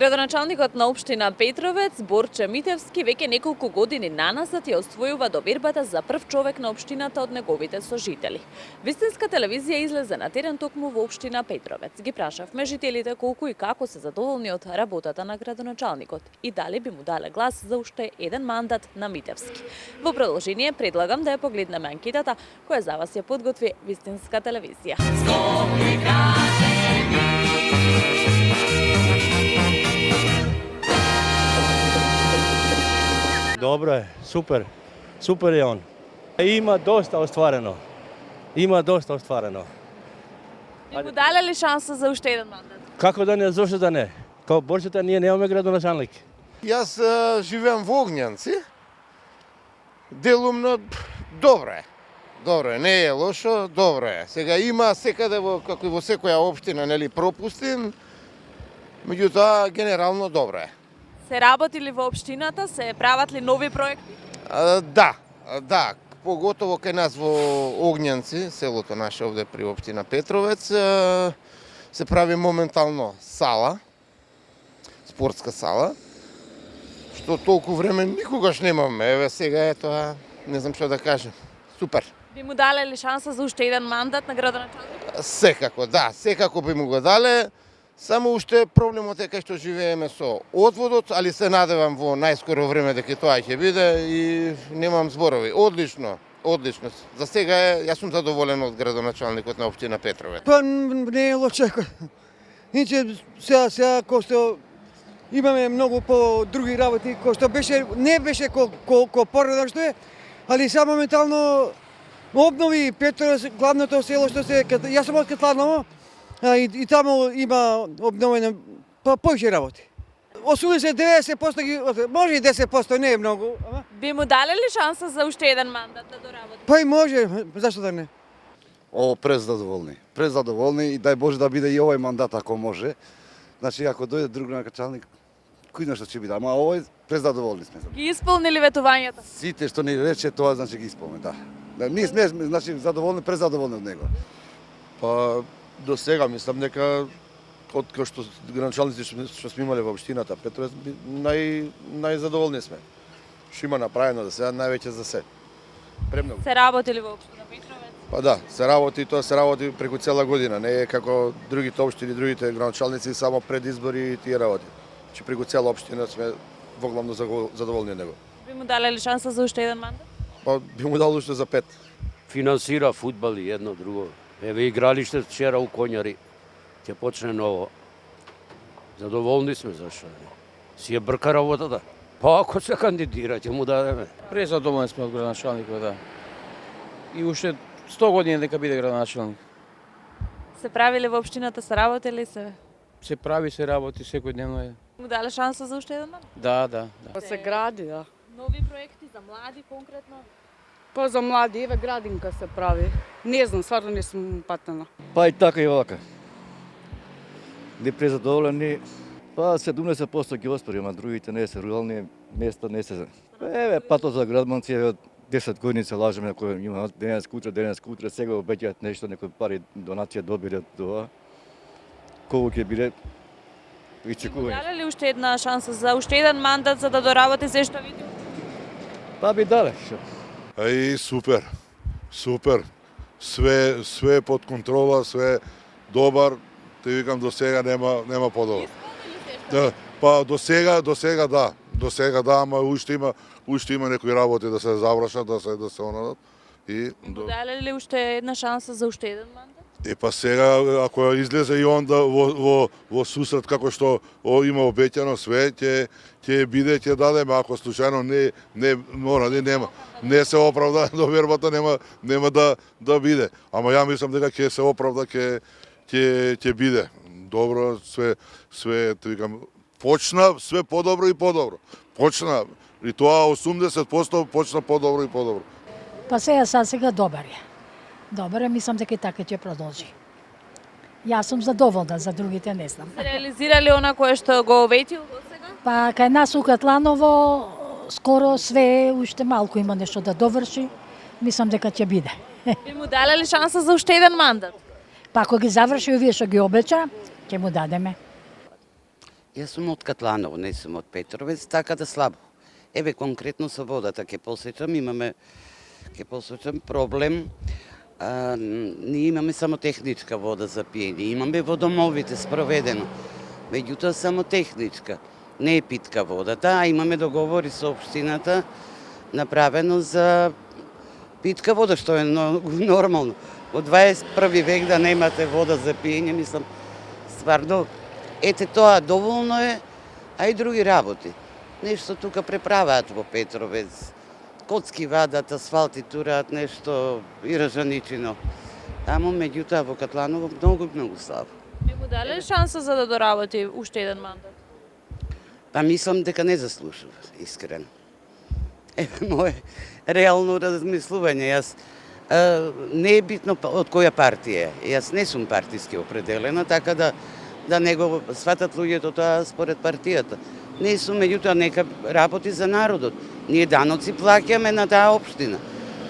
Градоначалникот на општина Петровец, Борче Митевски, веќе неколку години наназад ја освојува добирбата за прв човек на општината од неговите сожители. Вистинска телевизија излезе на терен токму во општина Петровец. Ги прашавме жителите колку и како се задоволни од работата на градоначалникот и дали би му дале глас за уште еден мандат на Митевски. Во продолжение предлагам да ја погледнеме анкетата која за вас ја подготви Вистинска телевизија. Dobro je, super. Super je on. Ima dosta ostvareno. Би му дале ли шанса за уште еден мандат? Kako da ne, zašto da ne? Kao Borčeta ние nemаме gradonačelnik. Јас живеам во Огњанци. Делумно добро е. Добро е, не е лошо, добро е. Сега има секаде како и во секоја општина, нели, пропусти, меѓутоа генерално добро е. Се работи ли во општината? Се прават ли нови проекти? Да, поготово кај нас во Огњанци, селото наше овде при општина Петровец, се прави моментално сала, спортска сала, што толку време никогаш немаме. Еве сега е тоа, не знам што да кажам. Супер. Би му дале ли шанса за уште еден мандат на градоначалник? Секако, да, секако би му го дале. Само уште проблемот е кај што живееме со одводот, али се надевам во најскоро време дека тоа ќе биде и немам зборови. Одлично. За сега јас сум задоволен од градоначалникот на општина Петровец. Па не е лошо. Иначе сега кој што имаме многу по други работи, кој што не беше ко поредок што е, али сега моментално обнови Петровец, главното село што се, јас сум од Катланово, и таму има обновено повеќе работи. 80-90% ги, може и 10%, не е многу. Би му дале ли шанса за уште еден мандат да доработи? Па и може, зашто да не? Презадоволни и дај Боже да биде и овој мандат ако може. Значи ако дојде друг началник, кој знае што ќе биде, ама овој презадоволни сме. Ги исполни ли ветувањата? Сите што ни рече тоа значи ги исполни, да. Ние сме значи задоволни, презадоволни од него. Па до сега мислам дека од кога што градоначалници што сме имале во општината Петровец најзадоволни сме. Што има направено за сега, највеќе за се. Премногу. Се работи ли во општина Петровец? Па да, се работи, тоа се работи преку цела година, не е како другите општини, другите градоначалници само пред избори и тие работи. Че преку цела општина сме воглавно задоволни од него. Би му дале ли шанса за уште еден мандат? Па би му дал уште за 5. Финансира фудбал и едно друго. Еве игралиште вчера у Коњари. Ќе почне ново. Задоволни сме зашто. Си е брка работата. Па ако се кандидира, ќе му дадеме. Презадоволни сме од градоначалникот, да. И уште 100 години дека биде градоначалник. Се прави ли во општината, се работи ли се? Се прави, се работи, секојдневно е. Му дале шанса за уште еден мандат? Да. Се гради, да. Нови проекти за млади конкретно? Па за млади, еве градинка се прави. Не знам, стварно не сум патена. Па и така и вака. Не презадоволени, па 70% ги оспори, ама другите не се, рурални места не се. Еве, пато за градманци, еве, 10 години се лажеме, ако има денес утре, сега обеќаат нешто, некои пари, донација добиле тоа. Колку ќе биде, и чекување. Дале ли уште една шанса за уште еден мандат за да доработи се што види? Па би дале, шо. Супер. Све под контрола, све добар. Те викам до сега нема подобро. Да, па до сега да. До сега да, ама уште има некои работи да се завршат, да се онадат. Дале ли уште една шанса за уште еден мандат? Па сега ако излезе и он да во сусрет како што има обеќано све, ќе биде, ќе дадеме, ако случајно не се оправда довербата, нема да биде. Ама ја мислам дека ќе се оправда, ќе биде. Добро, све викам, почна све подобро и подобро. Почна и тоа 80% почна подобро и подобро. Па сега добар е. Добре, мислам дека и така ќе продолжи. Јас сум задоволна, за другите не знам. Се реализира ли она кое што го оветил до сега? Па кај нас у Катланово скоро све, уште малку има нешто да доврши. Мислам дека ќе биде. Би му дале ли шанса за уште еден мандат? Па ако ги заврши овие што ги обеча, ќе му дадеме. Јас сум од Катланово, не сум од Петровец, така да слабо. Еве конкретно со водата ќе посочам проблем. Ние имаме само техничка вода за пиење. Имаме во домовите спроведено. Меѓутоа само техничка. Не е питка водата, а имаме договори со општината направено за питка вода, што е нормално. Во 21 век да немате вода за пиење, мислам, стварно, ете тоа доволно е, а и други работи. Нешто тука преправаат во Петровец. Коцки вадат, асфалти тураат, нешто и ражаничино. Тамо, меѓутоа, во Катланово многу слабо. Би му дали ли шанса за да доработи уште еден мандат? Па мислам дека не заслужува, искрено. Еве мое реално размислување. Јас не е битно од која партија е. Јас не сум партиски определена, така да не го сватат луѓето тоа според партијата. Не сум, меѓутоа нека работи за народот. Ние даноци плаќаме на таа општина.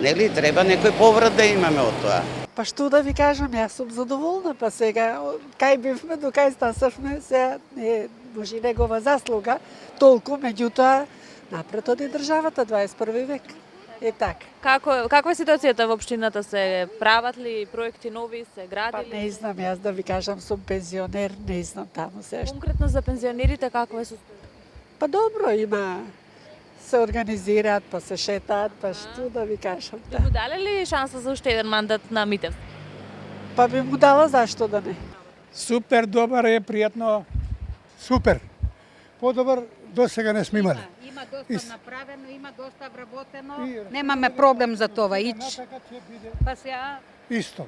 Нели треба некој поврат да имаме од тоа. Па што да ви кажам, јас сум задоволна, па сега кај бивме, до кај стасавме, сега не може негова заслуга, толку, меѓутоа напред оди државата 21 век. Е така. Каква е ситуацијата во општината? Се прават ли проекти нови, се гради Па ли? не знам, јас да ви кажам, сум пензионер, не знам таму се што. Конкретно за пензионерите каква е состојбата? Па добро има, се организираат, па се шетаат, па што да ви кажам. Би му дали ли шанса за уште еден мандат на Митевски? Па би му дала, зашто да не. Супер, добар е, пријатно, супер. Подобар до сега не сме имали. Има доста направено, има доста вработено. Немаме проблем за това. Па сега Исто.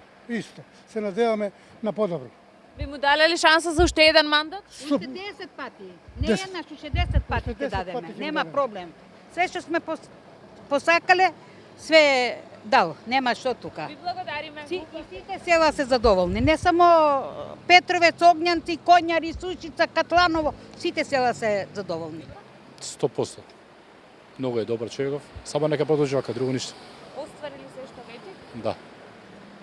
Се надеваме на подобро. Би му дали ли шанса за уште еден мандат? уште 10 пати. Не еднаш, уште 10 пати ќе дадеме. Нема проблем. Све што сме посакале, све дал. Нема што тука. Ви благодариме. И сите села се задоволни. Не само Петровец, Огњанци, Коњари, Сушица, Катланово. Сите села се задоволни. 100%. Многу е добар човеков. Само нека продолжи вака, друго ништо. Остварили се што вече? Да.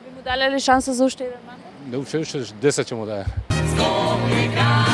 Би му дали ли шанса за уште еден мандат? Не уште 10 ќе му даде. Скопје